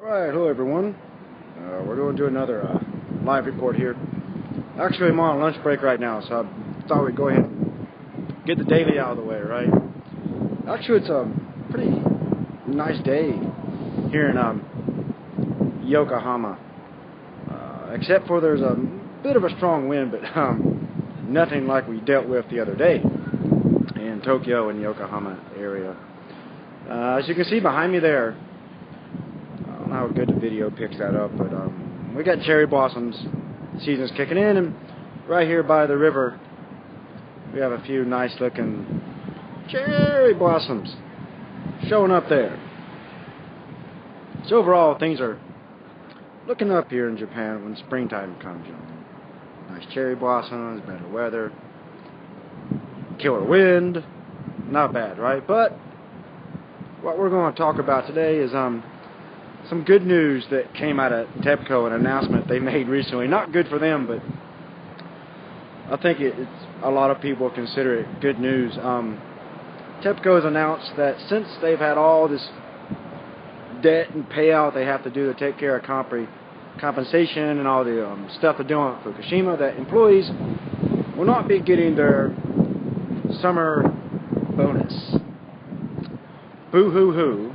Alright, hello everyone. We're going to do another live report here. Actually, I'm on lunch break right now, so I thought we'd go ahead and get the daily out of the way, right? Actually, it's a pretty nice day here in Yokohama. Except for there's a bit of a strong wind, but nothing like we dealt with the other day in Tokyo and Yokohama area. As you can see behind me there, I don't know how good the video picks that up, but we got cherry blossoms. The season's kicking in, and right here by the river, we have a few nice looking cherry blossoms showing up there. So overall, things are looking up here in Japan when springtime comes. Nice cherry blossoms, better weather, killer wind, not bad, right? But what we're going to talk about today is some good news that came out of TEPCO, an announcement they made recently. Not good for them, but I think it's a lot of people consider it good news. TEPCO has announced that since they've had all this debt and payout they have to do to take care of compensation and all the stuff they're doing at Fukushima, that employees will not be getting their summer bonus. Boo-hoo-hoo,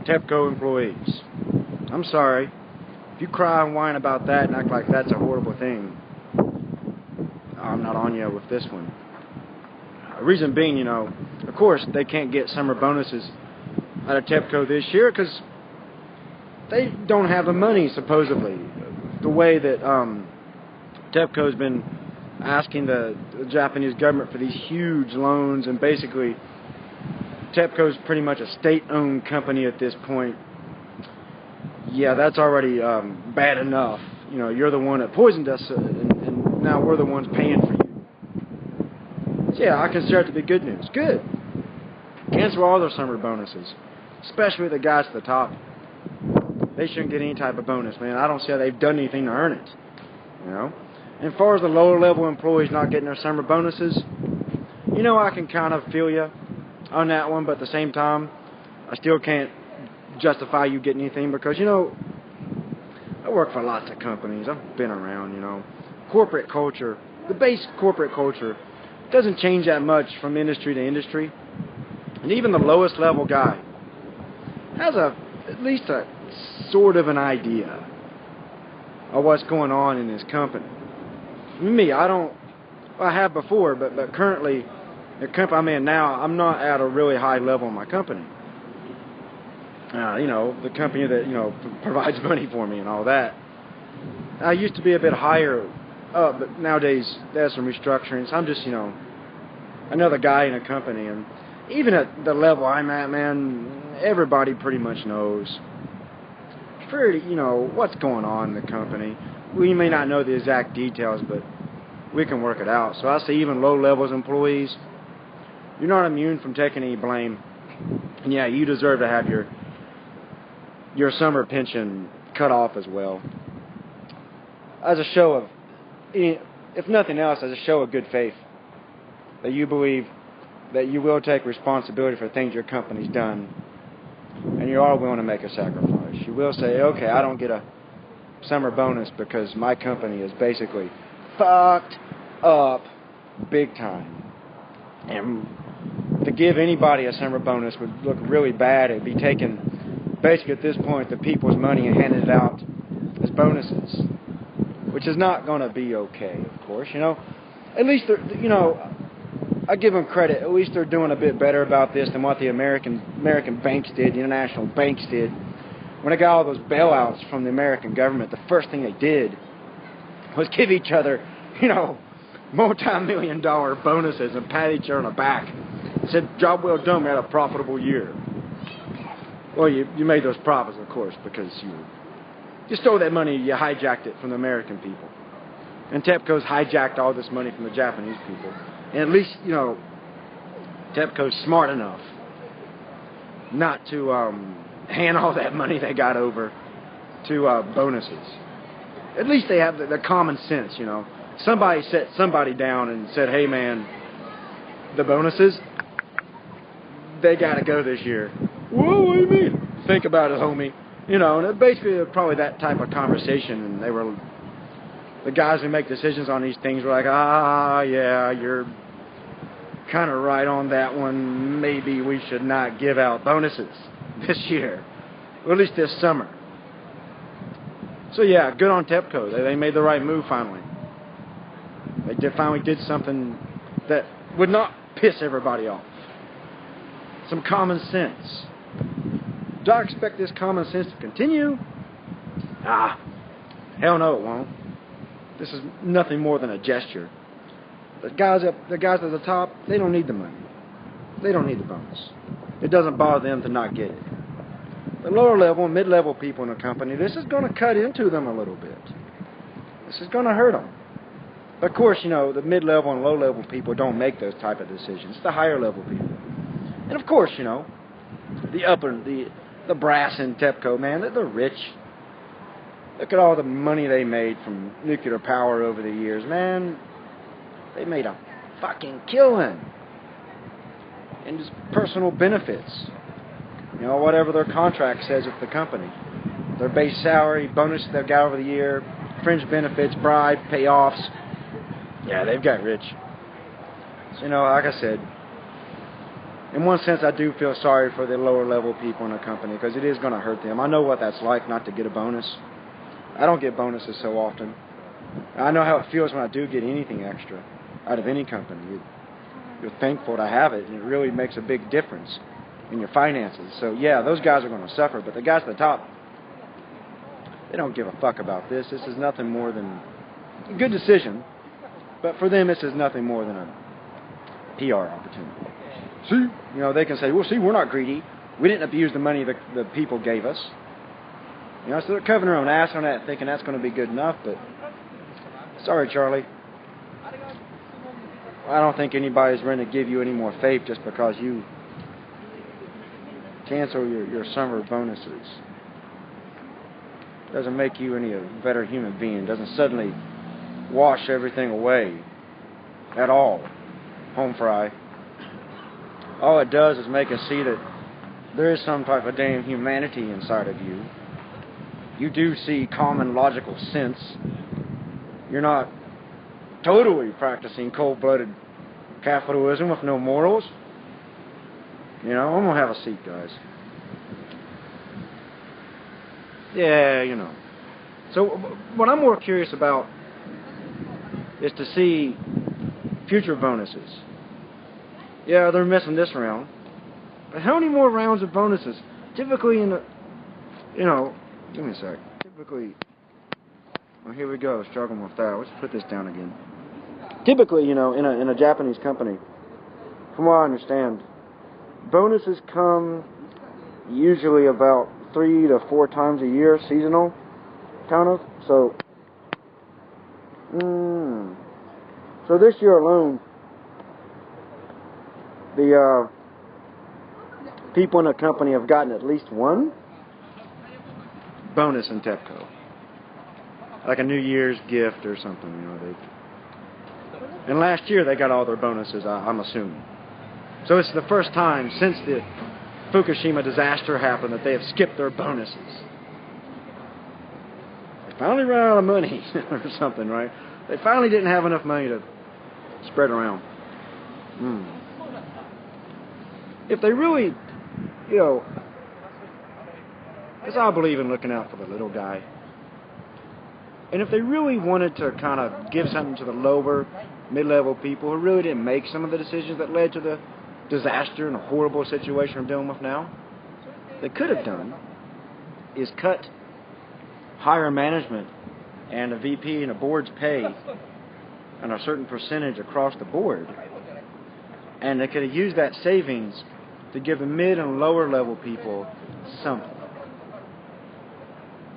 TEPCO employees. I'm sorry. If you cry and whine about that and act like that's a horrible thing, I'm not on you with this one. Reason being, of course, they can't get summer bonuses out of TEPCO this year because they don't have the money, supposedly. The way that TEPCO's been asking the Japanese government for these huge loans, and basically TEPCO's pretty much a state-owned company at this point. Yeah, that's already bad enough. You're the one that poisoned us, and now we're the ones paying for you. So yeah, I consider it to be good news. Good. Cancel all their summer bonuses, especially the guys at the top. They shouldn't get any type of bonus, man. I don't see how they've done anything to earn it. And as far as the lower-level employees not getting their summer bonuses, I can kind of feel you on that one, but at the same time, I still can't justify you getting anything because, I work for lots of companies. I've been around, corporate culture, the base corporate culture doesn't change that much from industry to industry. And even the lowest level guy has at least a sort of an idea of what's going on in this company. Me, I have before, but currently, the company I'm in now, I'm not at a really high level in my company. The company that, provides money for me and all that. I used to be a bit higher up, but nowadays there's some restructuring, so I'm just, another guy in a company. And even at the level I'm at, man, everybody pretty much knows what's going on in the company. We may not know the exact details, but we can work it out. So I say even low levels employees, you're not immune from taking any blame. And yeah, you deserve to have your summer pension cut off as well. As a show of, if nothing else, as a show of good faith, that you believe that you will take responsibility for things your company's done, and you are willing to make a sacrifice. You will say, okay, I don't get a summer bonus because my company is basically fucked up big time. And to give anybody a summer bonus would look really bad. It would be taking, basically at this point, the people's money and handing it out as bonuses, which is not going to be okay, of course. At least, I give them credit. At least they're doing a bit better about this than what the American banks did, the international banks did. When they got all those bailouts from the American government, the first thing they did was give each other, multi-million-dollar bonuses and pat each other on the back. Said, job well done, we had a profitable year. Well, you made those profits, of course, because you stole that money, you hijacked it from the American people. And TEPCO's hijacked all this money from the Japanese people. And at least, TEPCO's smart enough not to hand all that money they got over to bonuses. At least they have the common sense, Somebody set somebody down and said, hey, man, the bonuses, they got to go this year. Whoa, what do you mean? Think about it, homie. You know, and it basically probably that type of conversation, and they were, the guys who make decisions on these things were like, yeah, you're kind of right on that one. Maybe we should not give out bonuses this year, or at least this summer. So yeah, good on TEPCO. They made the right move finally. They finally did something that would not piss everybody off. Some common sense. Do I expect this common sense to continue? Hell no it won't. This is nothing more than a gesture. The guys at the top, they don't need the money. They don't need the bonus. It doesn't bother them to not get it. The lower level and mid-level people in the company, this is going to cut into them a little bit. This is going to hurt them. Of course, you know, the mid-level and low-level people don't make those type of decisions. It's the higher-level people. And of course, you know, the brass in TEPCO, man, they're rich. Look at all the money they made from nuclear power over the years, man. They made a fucking killing. And just personal benefits. You know, whatever their contract says with the company. Their base salary, bonus they've got over the year, fringe benefits, bribe, payoffs. Yeah, they've got rich. So, you know, like I said, in one sense, I do feel sorry for the lower level people in the company because it is going to hurt them. I know what that's like not to get a bonus. I don't get bonuses so often. I know how it feels when I do get anything extra out of any company. You're thankful to have it, and it really makes a big difference in your finances. So, yeah, those guys are going to suffer, but the guys at the top, they don't give a fuck about this. This is nothing more than a good decision, but for them, this is nothing more than a PR opportunity. See, you know, they can say, well, see, we're not greedy. We didn't abuse the money the people gave us. You know, so they're covering their own ass on that, thinking that's going to be good enough, but sorry, Charlie. I don't think anybody's going to give you any more faith just because you cancel your summer bonuses. Doesn't make you any a better human being. Doesn't suddenly wash everything away at all. Home fry. All it does is make us see that there is some type of damn humanity inside of you. You do see common logical sense. You're not totally practicing cold-blooded capitalism with no morals. You know, I'm going to have a seat, guys. Yeah, you know. So what I'm more curious about is to see future bonuses. Yeah, they're missing this round. But how many more rounds of bonuses? Typically in the, you know, give me a sec. Typically, well, here we go, struggling with that. Let's put this down again. Typically, you know, in a Japanese company, from what I understand, bonuses come usually about 3 to 4 times a year, seasonal, kind of. So this year alone, the people in the company have gotten at least one bonus in TEPCO, like a New Year's gift or something. You know, and last year they got all their bonuses, I'm assuming. So it's the first time since the Fukushima disaster happened that they have skipped their bonuses. They finally ran out of money or something, right? They finally didn't have enough money to spread around. If they really, you know, because I believe in looking out for the little guy. And if they really wanted to kind of give something to the lower, mid-level people who really didn't make some of the decisions that led to the disaster and the horrible situation we're dealing with now, they could have done is cut higher management and a VP and a board's pay and a certain percentage across the board. And they could have used that savings to give the mid and lower level people something.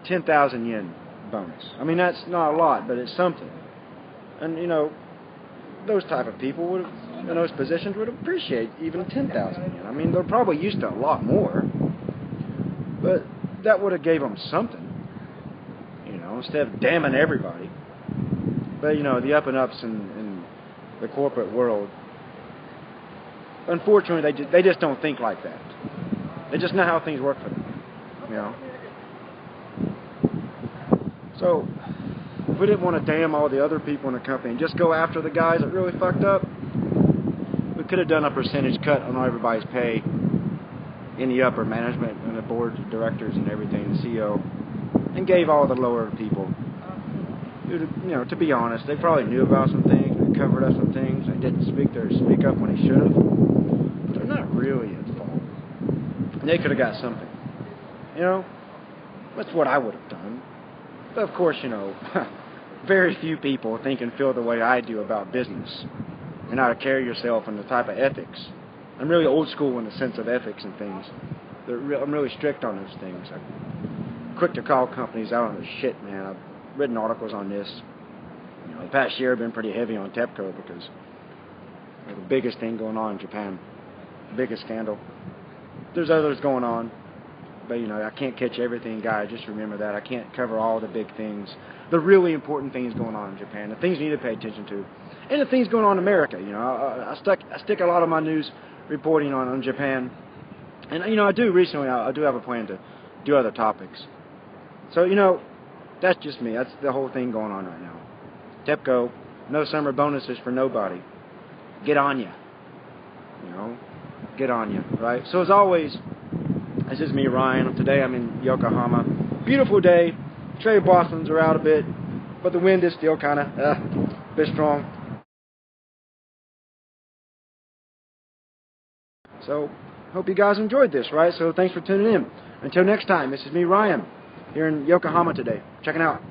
10,000 yen bonus. I mean, that's not a lot, but it's something. And, you know, those type of people would have, in those positions would appreciate even 10,000 yen. I mean, they're probably used to a lot more, but that would have gave them something, you know, instead of damning everybody. But, you know, the up and ups in the corporate world, unfortunately, they just don't think like that. They just know how things work for them, you know. So, if we didn't want to damn all the other people in the company and just go after the guys that really fucked up, we could have done a percentage cut on everybody's pay in the upper management and the board of directors and everything, the CEO, and gave all the lower people. To be honest, they probably knew about some things, they covered up some things, they didn't speak up when they should have. But they're not really at fault. And they could have got something. That's what I would have done. But of course, very few people think and feel the way I do about business and how to carry yourself and the type of ethics. I'm really old school in the sense of ethics and things. I'm really strict on those things. I'm quick to call companies out on their shit, man. I've written articles on this. The past year I've been pretty heavy on TEPCO because the biggest thing going on in Japan, the biggest scandal. There's others going on, but I can't catch everything, guys. Just remember that I can't cover all the big things, the really important things going on in Japan, the things you need to pay attention to, and the things going on in America. I stick a lot of my news reporting on Japan, and I do have a plan to do other topics. So that's just me. That's the whole thing going on right now. TEPCO, no summer bonuses for nobody. Get on ya. Get on ya, right? So as always, this is me, Ryan. Today I'm in Yokohama. Beautiful day. Cherry blossoms are out a bit, but the wind is still kind of a bit strong. So, hope you guys enjoyed this, right? So thanks for tuning in. Until next time, this is me, Ryan, here in Yokohama today. Checking out.